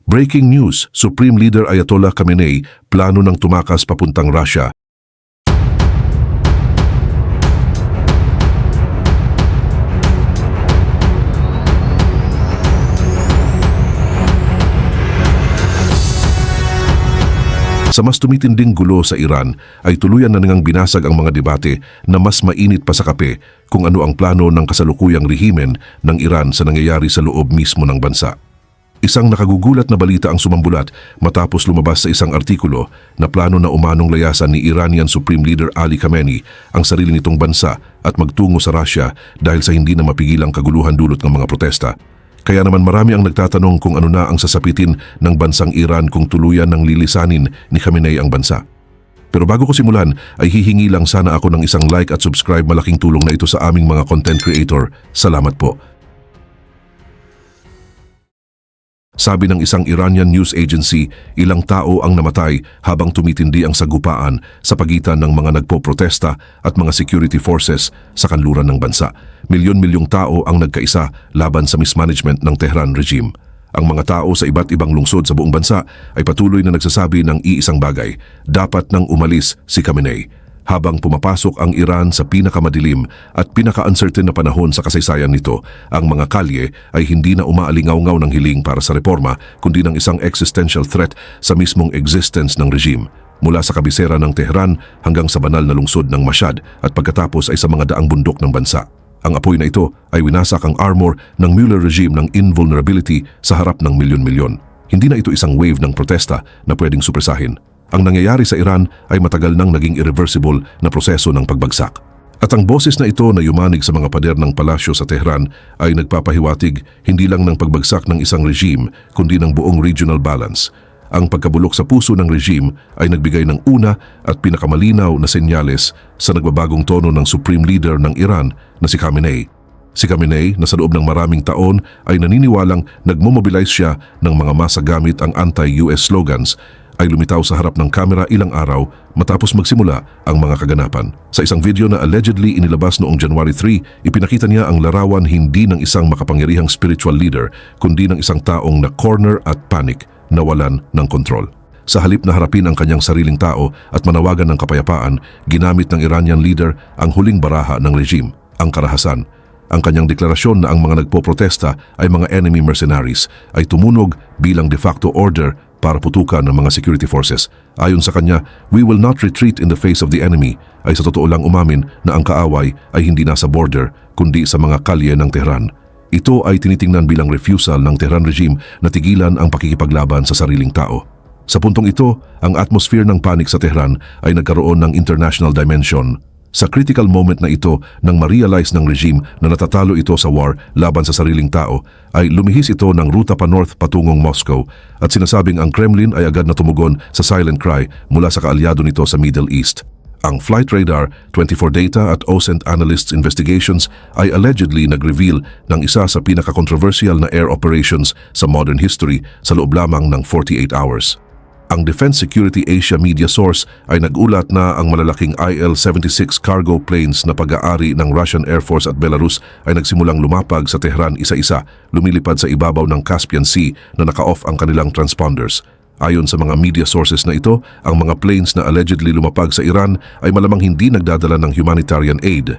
Breaking news, Supreme Leader Ayatollah Khamenei plano ng tumakas papuntang Russia. Sa mas tumitinding gulo sa Iran ay tuluyan na ngang binasag ang mga debate na mas mainit pa sa kape kung ano ang plano ng kasalukuyang rehimen ng Iran sa nangyayari sa loob mismo ng bansa. Isang nakagugulat na balita ang sumambulat matapos lumabas sa isang artikulo na plano na umanong layasan ni Iranian Supreme Leader Ali Khamenei ang sarili nitong bansa at magtungo sa Russia dahil sa hindi na mapigilang kaguluhan dulot ng mga protesta. Kaya naman marami ang nagtatanong kung ano na ang sasapitin ng bansang Iran kung tuluyan ng lilisanin ni Khamenei ang bansa. Pero bago ko simulan ay hihingi lang sana ako ng isang like at subscribe, malaking tulong na ito sa aming mga content creator. Salamat po. Sabi ng isang Iranian news agency, ilang tao ang namatay habang tumitindi ang sagupaan sa pagitan ng mga nagpoprotesta at mga security forces sa kanluran ng bansa. Milyon-milyong tao ang nagkaisa laban sa mismanagement ng Tehran regime. Ang mga tao sa iba't ibang lungsod sa buong bansa ay patuloy na nagsasabi ng iisang bagay: dapat nang umalis si Khamenei. Habang pumapasok ang Iran sa pinakamadilim at pinaka-uncertain na panahon sa kasaysayan nito, ang mga kalye ay hindi na umaalingaw-ngaw ng hiling para sa reforma, kundi ng isang existential threat sa mismong existence ng regime. Mula sa kabisera ng Tehran hanggang sa banal na lungsod ng Mashhad at pagkatapos ay sa mga daang bundok ng bansa. Ang apoy na ito ay winasak ang armor ng Mueller regime ng invulnerability sa harap ng milyon-milyon. Hindi na ito isang wave ng protesta na pwedeng supresahin. Ang nangyayari sa Iran ay matagal nang naging irreversible na proseso ng pagbagsak. At ang boses na ito na yumanig sa mga pader ng palasyo sa Tehran ay nagpapahiwatig hindi lang ng pagbagsak ng isang regime kundi ng buong regional balance. Ang pagkabulok sa puso ng regime ay nagbigay ng una at pinakamalinaw na senyales sa nagbabagong tono ng Supreme Leader ng Iran na si Khamenei. Si Khamenei na sa loob ng maraming taon ay naniniwalang nagmomobilize siya ng mga masa gamit ang anti-US slogans ay lumitaw sa harap ng kamera ilang araw matapos magsimula ang mga kaganapan. Sa isang video na allegedly inilabas noong January 3, ipinakita niya ang larawan hindi ng isang makapangyarihang spiritual leader kundi ng isang taong na corner at panic, nawalan ng kontrol. Sa halip na harapin ang kanyang sariling tao at manawagan ng kapayapaan, ginamit ng Iranian leader ang huling baraha ng regime, ang karahasan. Ang kanyang deklarasyon na ang mga nagpoprotesta ay mga enemy mercenaries ay tumunog bilang de facto order para putukan ng mga security forces. Ayon sa kanya, "We will not retreat in the face of the enemy" ay sa totoo lang umamin na ang kaaway ay hindi nasa border kundi sa mga kalye ng Tehran. Ito ay tinitingnan bilang refusal ng Tehran regime na tigilan ang pakikipaglaban sa sariling tao. Sa puntong ito, ang atmosphere ng panic sa Tehran ay nagkaroon ng international dimension. Sa critical moment na ito nang ma-realize ng regime na natatalo ito sa war laban sa sariling tao, ay lumihis ito ng ruta pa north patungong Moscow at sinasabing ang Kremlin ay agad na tumugon sa silent cry mula sa kaalyado nito sa Middle East. Ang Flight Radar 24 data at OSINT analysts investigations ay allegedly nag-reveal ng isa sa pinaka-controversial na air operations sa modern history sa loob lamang ng 48 hours. Ang Defense Security Asia media source ay nag-ulat na ang malalaking Il-76 cargo planes na pag-aari ng Russian Air Force at Belarus ay nagsimulang lumapag sa Tehran isa-isa, lumilipad sa ibabaw ng Caspian Sea na naka-off ang kanilang transponders. Ayon sa mga media sources na ito, ang mga planes na allegedly lumapag sa Iran ay malamang hindi nagdadala ng humanitarian aid.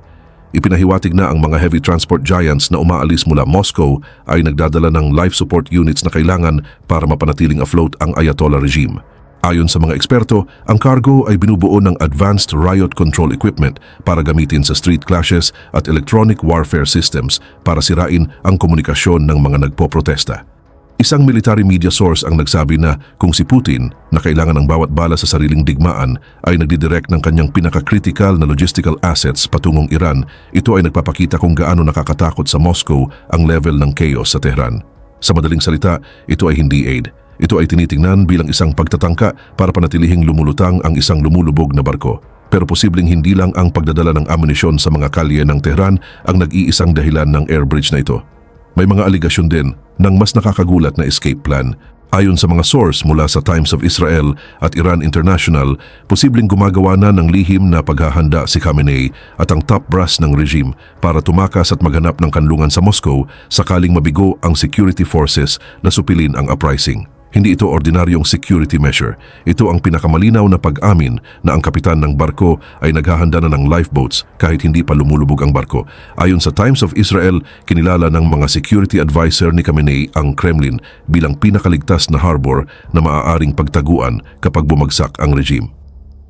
Ipinahiwatig na ang mga heavy transport giants na umaalis mula Moscow ay nagdadala ng life support units na kailangan para mapanatiling afloat ang Ayatollah regime. Ayon sa mga eksperto, ang cargo ay binubuo ng advanced riot control equipment para gamitin sa street clashes at electronic warfare systems para sirain ang komunikasyon ng mga nagpoprotesta. Isang military media source ang nagsabi na kung si Putin, na kailangan ng bawat bala sa sariling digmaan, ay nagdidirect ng kanyang pinaka-critical na logistical assets patungong Iran, ito ay nagpapakita kung gaano nakakatakot sa Moscow ang level ng chaos sa Tehran. Sa madaling salita, ito ay hindi aid. Ito ay tinitingnan bilang isang pagtatangka para panatilihing lumulutang ang isang lumulubog na barko. Pero posibleng hindi lang ang pagdadala ng ammunisyon sa mga kalye ng Tehran ang nag-iisang dahilan ng air bridge na ito. May mga aligasyon din ng mas nakakagulat na escape plan. Ayon sa mga source mula sa Times of Israel at Iran International, posibleng gumagawa na ng lihim na paghahanda si Khamenei at ang top brass ng regime para tumakas at maghanap ng kanlungan sa Moscow sakaling mabigo ang security forces na supilin ang uprising. Hindi ito ordinaryong security measure. Ito ang pinakamalinaw na pag-amin na ang kapitan ng barko ay naghahanda na ng lifeboats kahit hindi pa lumulubog ang barko. Ayon sa Times of Israel, kinilala ng mga security advisor ni Khamenei ang Kremlin bilang pinakaligtas na harbor na maaaring pagtaguan kapag bumagsak ang regime.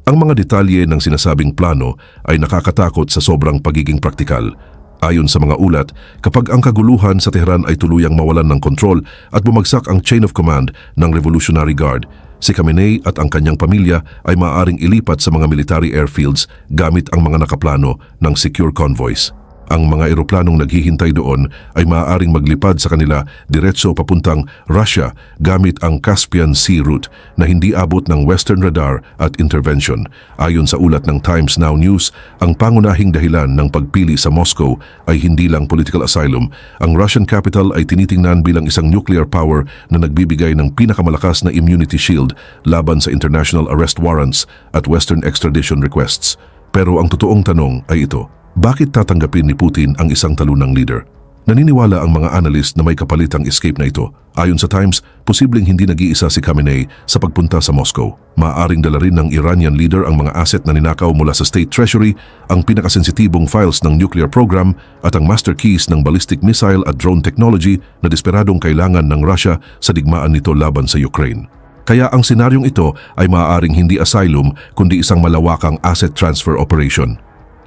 Ang mga detalye ng sinasabing plano ay nakakatakot sa sobrang pagiging praktikal. Ayon sa mga ulat, kapag ang kaguluhan sa Tehran ay tuluyang mawalan ng kontrol at bumagsak ang chain of command ng Revolutionary Guard, si Khamenei at ang kanyang pamilya ay maaaring ilipat sa mga military airfields gamit ang mga nakaplano ng secure convoys. Ang mga eroplanong naghihintay doon ay maaaring maglipad sa kanila diretso papuntang Russia gamit ang Caspian Sea route na hindi abot ng Western radar at intervention. Ayon sa ulat ng Times Now News, ang pangunahing dahilan ng pagpili sa Moscow ay hindi lang political asylum. Ang Russian capital ay tinitingnan bilang isang nuclear power na nagbibigay ng pinakamalakas na immunity shield laban sa international arrest warrants at Western extradition requests. Pero ang totoong tanong ay ito. Bakit tatanggapin ni Putin ang isang talunang leader? Naniniwala ang mga analyst na may kapalit ang escape na ito. Ayon sa Times, posibleng hindi nag-iisa si Khamenei sa pagpunta sa Moscow. Maaaring dala rin ng Iranian leader ang mga asset na ninakaw mula sa State Treasury, ang pinakasensitibong files ng nuclear program at ang master keys ng ballistic missile at drone technology na desperadong kailangan ng Russia sa digmaan nito laban sa Ukraine. Kaya ang senaryong ito ay maaaring hindi asylum kundi isang malawakang asset transfer operation.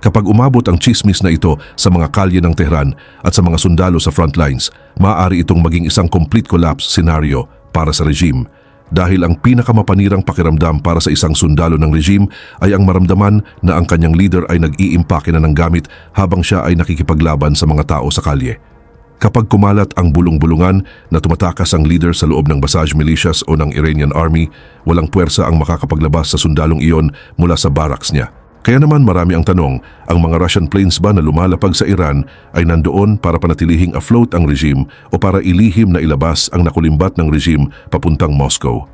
Kapag umabot ang chismis na ito sa mga kalye ng Tehran at sa mga sundalo sa frontlines, maaari itong maging isang complete collapse scenario para sa regime. Dahil ang pinakamapanirang pakiramdam para sa isang sundalo ng regime ay ang maramdaman na ang kanyang leader ay nag-iimpake na ng gamit habang siya ay nakikipaglaban sa mga tao sa kalye. Kapag kumalat ang bulong-bulungan na tumatakas ang leader sa loob ng Basaj militias o ng Iranian army, walang puwersa ang makakapaglabas sa sundalong iyon mula sa barracks niya. Kaya naman marami ang tanong, ang mga Russian planes ba na lumalapag sa Iran ay nandoon para panatilihing afloat ang regime o para ilihim na ilabas ang nakulimbat ng regime papuntang Moscow?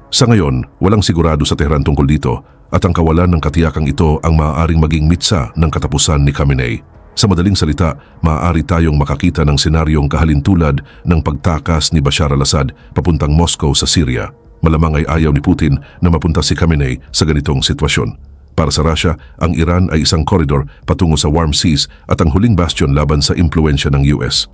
Sa ngayon, walang sigurado sa Tehran tungkol dito at ang kawalan ng katiyakang ito ang maaaring maging mitsa ng katapusan ni Khamenei. Sa madaling salita, maaari tayong makakita ng senaryong kahalintulad ng pagtakas ni Bashar al-Assad papuntang Moscow sa Syria. Malamang ay ayaw ni Putin na mapunta si Khamenei sa ganitong sitwasyon. Para sa Russia, ang Iran ay isang koridor patungo sa warm seas at ang huling bastion laban sa impluensya ng US.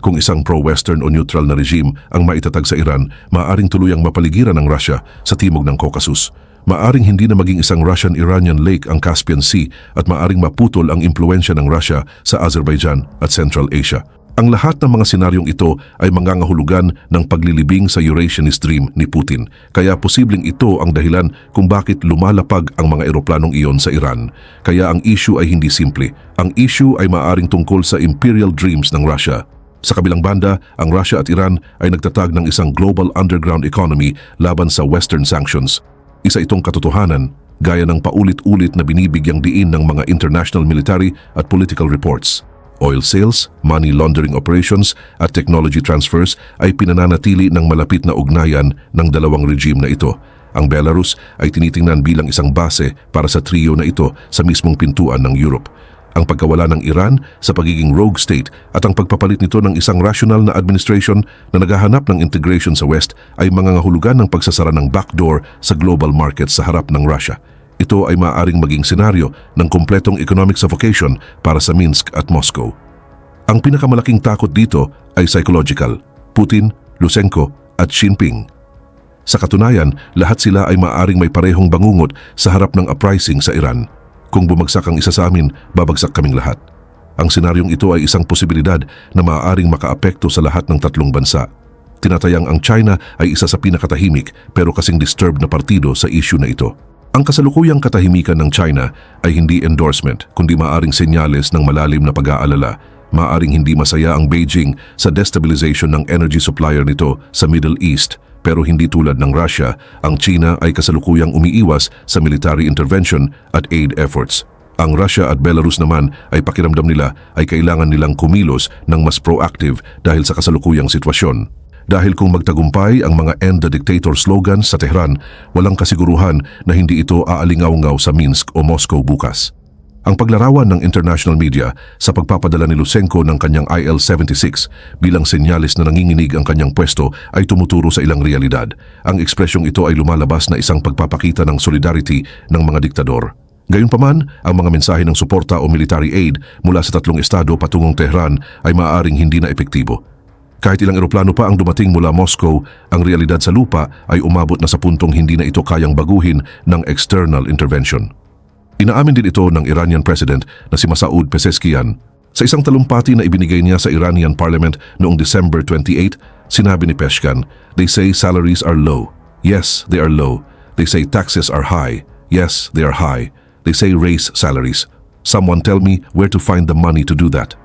Kung isang pro-Western o neutral na regime ang maitatag sa Iran, maaaring tuluyang mapaligiran ng Russia sa timog ng Caucasus. Maaring hindi na maging isang Russian-Iranian lake ang Caspian Sea at maaring maputol ang impluensya ng Russia sa Azerbaijan at Central Asia. Ang lahat ng mga senaryong ito ay mangangahulugan ng paglilibing sa Eurasianist dream ni Putin. Kaya posibleng ito ang dahilan kung bakit lumalapag ang mga eroplanong iyon sa Iran. Kaya ang issue ay hindi simple. Ang issue ay maaaring tungkol sa imperial dreams ng Russia. Sa kabilang banda, ang Russia at Iran ay nagtatag ng isang global underground economy laban sa Western sanctions. Isa itong katotohanan, gaya ng paulit-ulit na binibigyang diin ng mga international military at political reports. Oil sales, money laundering operations at technology transfers ay pinananatili ng malapit na ugnayan ng dalawang regime na ito. Ang Belarus ay tinitingnan bilang isang base para sa trio na ito sa mismong pintuan ng Europe. Ang pagkawala ng Iran sa pagiging rogue state at ang pagpapalit nito ng isang rational na administration na naghahanap ng integration sa West ay mangangahulugan ng pagsasara ng backdoor sa global market sa harap ng Russia. Ito ay maaaring maging senaryo ng kumpletong economic suffocation para sa Minsk at Moscow. Ang pinakamalaking takot dito ay psychological, Putin, Lukashenko at Xi Jinping. Sa katunayan, lahat sila ay maaaring may parehong bangungot sa harap ng uprising sa Iran. Kung bumagsak ang isa sa amin, babagsak kaming lahat. Ang senaryong ito ay isang posibilidad na maaaring makaapekto sa lahat ng tatlong bansa. Tinatayang ang China ay isa sa pinakatahimik pero kasing disturbed na partido sa issue na ito. Ang kasalukuyang katahimikan ng China ay hindi endorsement kundi maaaring senyales ng malalim na pag-aalala. Maaaring hindi masaya ang Beijing sa destabilization ng energy supplier nito sa Middle East pero hindi tulad ng Russia, ang China ay kasalukuyang umiiwas sa military intervention at aid efforts. Ang Russia at Belarus naman ay pakiramdam nila ay kailangan nilang kumilos ng mas proactive dahil sa kasalukuyang sitwasyon. Dahil kung magtagumpay ang mga end the dictator slogan sa Tehran, walang kasiguruhan na hindi ito aalingaw-ngaw sa Minsk o Moscow bukas. Ang paglarawan ng international media sa pagpapadala ni Lusenko ng kanyang IL-76 bilang senyalis na nanginginig ang kanyang pwesto ay tumuturo sa ilang realidad. Ang ekspresyong ito ay lumalabas na isang pagpapakita ng solidarity ng mga diktador. Gayunpaman, ang mga mensahe ng suporta o military aid mula sa tatlong estado patungong Tehran ay maaaring hindi na epektibo. Kahit ilang eroplano pa ang dumating mula Moscow, ang realidad sa lupa ay umabot na sa puntong hindi na ito kayang baguhin ng external intervention. Inaamin din ito ng Iranian President na si Masoud Pezeshkian. Sa isang talumpati na ibinigay niya sa Iranian Parliament noong December 28, sinabi ni Pezeshkian, "They say salaries are low. Yes, they are low. They say taxes are high. Yes, they are high. They say raise salaries. Someone tell me where to find the money to do that."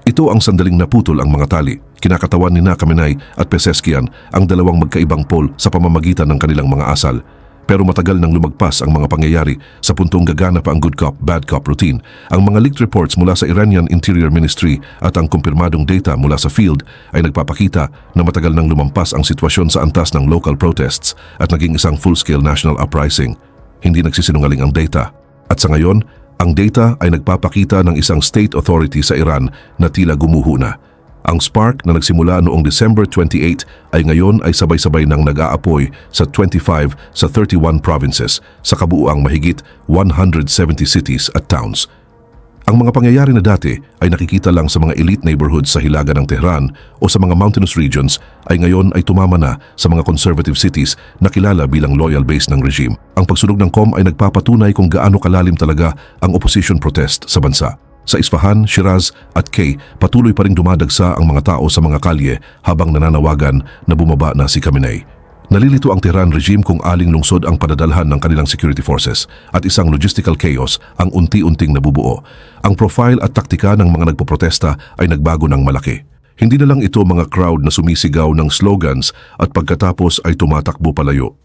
Ito ang sandaling naputol ang mga tali. Kinakatawan ni Khamenei at Pezeshkian ang dalawang magkaibang pole sa pamamagitan ng kanilang mga asal. Pero matagal nang lumagpas ang mga pangyayari sa puntong gagana pa ang good cop, bad cop routine. Ang mga leaked reports mula sa Iranian Interior Ministry at ang kumpirmadong data mula sa field ay nagpapakita na matagal nang lumampas ang sitwasyon sa antas ng local protests at naging isang full-scale national uprising. Hindi nagsisinungaling ang data. At sa ngayon, ang data ay nagpapakita ng isang state authority sa Iran na tila gumuho na. Ang spark na nagsimula noong December 28 ay ngayon ay sabay-sabay nang nag-aapoy sa 25 sa 31 provinces sa kabuuang mahigit 170 cities at towns. Ang mga pangyayari na dati ay nakikita lang sa mga elite neighborhoods sa hilaga ng Tehran o sa mga mountainous regions ay ngayon ay tumama na sa mga conservative cities na kilala bilang loyal base ng regime. Ang pagsunog ng COM ay nagpapatunay kung gaano kalalim talaga ang opposition protest sa bansa. Sa Isfahan, Shiraz at Kay, patuloy pa ring dumadagsa ang mga tao sa mga kalye habang nananawagan na bumaba na si Khamenei. Nalilito ang Tehran regime kung aling lungsod ang padadalhan ng kanilang security forces at isang logistical chaos ang unti-unting nabubuo. Ang profile at taktika ng mga nagpoprotesta ay nagbago ng malaki. Hindi na lang ito mga crowd na sumisigaw ng slogans at pagkatapos ay tumatakbo palayo.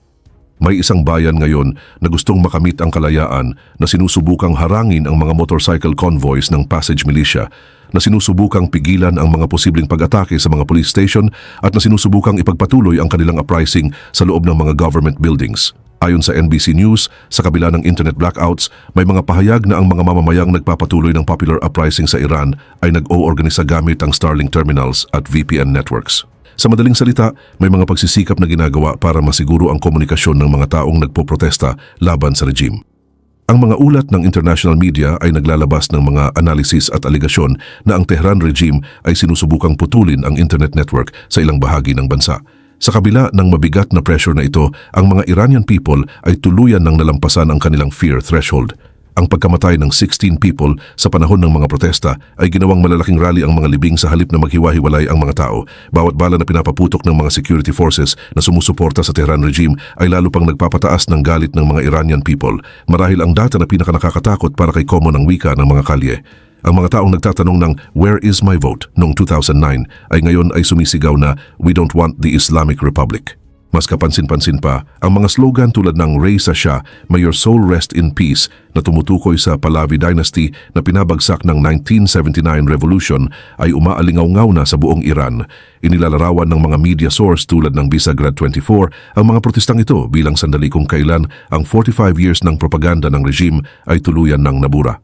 May isang bayan ngayon na gustong makamit ang kalayaan na sinusubukang harangin ang mga motorcycle convoys ng Passage Militia, na sinusubukang pigilan ang mga posibleng pag-atake sa mga police station at na sinusubukang ipagpatuloy ang kanilang uprising sa loob ng mga government buildings. Ayon sa NBC News, sa kabila ng internet blackouts, may mga pahayag na ang mga mamamayang nagpapatuloy ng popular uprising sa Iran ay nag-o-organisa gamit ang Starlink terminals at VPN networks. Sa madaling salita, may mga pagsisikap na ginagawa para masiguro ang komunikasyon ng mga taong nagpoprotesta laban sa regime. Ang mga ulat ng international media ay naglalabas ng mga analysis at aligasyon na ang Tehran regime ay sinusubukang putulin ang internet network sa ilang bahagi ng bansa. Sa kabila ng mabigat na pressure na ito, ang mga Iranian people ay tuluyan ng nalampasan ang kanilang fear threshold. Ang pagkamatay ng 16 people sa panahon ng mga protesta ay ginawang malalaking rally ang mga libing sa halip na maghiwa-hiwalay ang mga tao. Bawat bala na pinapaputok ng mga security forces na sumusuporta sa Tehran regime ay lalo pang nagpapataas ng galit ng mga Iranian people. Marahil ang data na pinakanakakatakot para kay common ng wika ng mga kalye. Ang mga taong nagtatanong ng "Where is my vote?" noong 2009 ay ngayon ay sumisigaw na "We don't want the Islamic Republic." Mas kapansin-pansin pa, ang mga slogan tulad ng "Reza Shah, may your soul rest in peace" na tumutukoy sa Pahlavi Dynasty na pinabagsak ng 1979 Revolution ay umaalingaw-ngaw na sa buong Iran. Inilalarawan ng mga media source tulad ng Visegrad 24 ang mga protestang ito bilang sandali kung kailan ang 45 years ng propaganda ng regime ay tuluyan ng nabura.